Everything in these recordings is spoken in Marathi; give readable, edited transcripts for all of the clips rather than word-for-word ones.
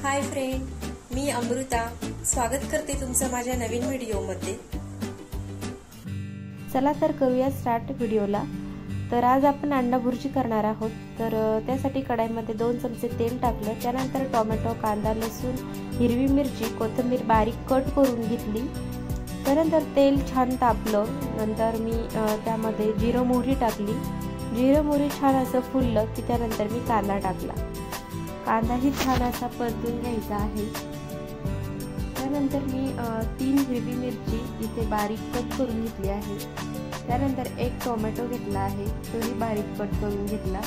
हाय फ्रेंड, मी अमृता स्वागत करते तुमचं माझ्या नवीन व्हिडिओमध्ये। चला तर करूया स्टार्ट व्हिडिओला। तर आज आपण अंडा भुर्जी करणार आहोत। तर त्यासाठी कढईमध्ये 2 चमचे तेल टाकलं, त्यानंतर टोमॅटो, कांदा, लसूण, हिरवी मिरची, कोथिंबीर बारीक कट करून घेतली। त्यानंतर तेल छान तापलं, नंतर मी त्यामध्ये जिरं मोहरी टाकली। जिरं मोहरी छान असं फुललं की त्यानंतर मी कांदा टाकला। कांदाही छान असा परतून घ्यायचा आहे। त्यानंतर मी 3 हिरवी मिरची इथे बारीक कट करून घेतली आहे। त्यानंतर 1 टोमॅटो घेतला आहे, तोही बारीक कट करून घेतला।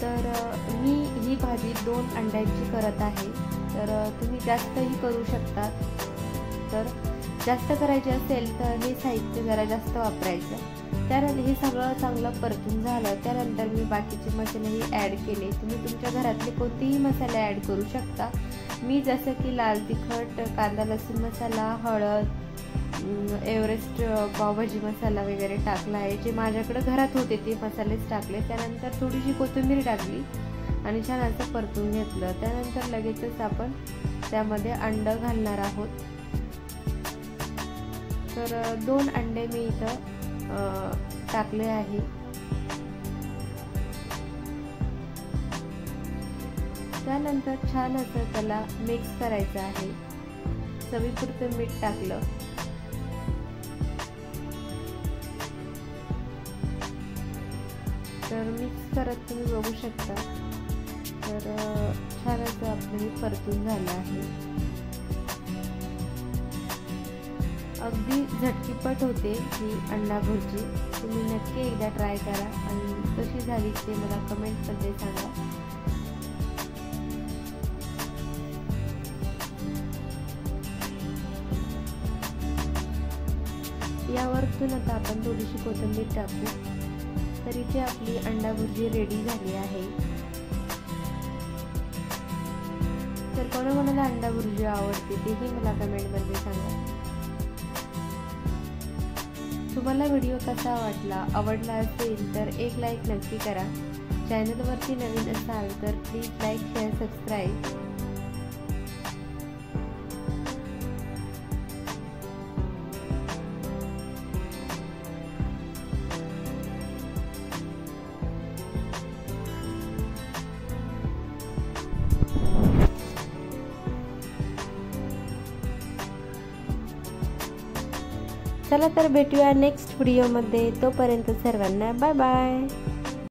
तर मी ही भाजी 2 अंड्यांची करत आहे, तर तुम्ही जास्तही करू शकता। तर जास्त करायचे असेल तर हे साहित्य जरा जास्त वापरायचं। त्यानंतर हे सगळं चांगलं परतून झालं, त्यानंतर मी बाकीचे मसालेही ॲड केले। तुम्ही तुमच्या घरातले कोणतेही मसाले ॲड करू शकता। मी जसं की लाल तिखट, कांदा लसूण मसाला, हळद, एव्हरेस्ट पावभाजी मसाला वगैरे टाकला आहे। जे माझ्याकडे घरात होते ते मसालेच टाकले। त्यानंतर थोडीशी कोथिंबीर टाकली आणि छान असं परतून घेतलं। त्यानंतर लगेचच आपण त्यामध्ये अंड घालणार आहोत। तर 2 अंडे मी इथं टाकले आहे। त्यानंतर छान असं त्याला मिक्स करायचं आहे। चवीपुरतं मीठ टाकलं। तर मिक्स करत तुम्ही बघू शकता। तर छान असं आपलं हे परतून झालं आहे। अगदी झटपट होते ही अंडा भुर्जी। तुम्ही नक्की एकदा ट्राय करा आणि कशी झाली ते मला कमेंटमध्ये सांगा। यावरतून आता आपण थोडीशी कोथिंबीर टाकू। तर इथे आपली अंडा भुर्जी रेडी झाली आहे। तर कोणाकोणाला अंडा भुर्जी आवडते तेही मला कमेंटमध्ये सांगा। तुम्हाला व्हिडिओ कसा वाटला? आवडला असेल तर एक लाईक नक्की करा। चॅनलवरती नवीन असाल तर प्लीज लाईक, शेअर, सबस्क्राईब। चला तर भेटूया नेक्स्ट व्हिडिओमध्ये। तोपर्यंत सर्वांना बाय बाय।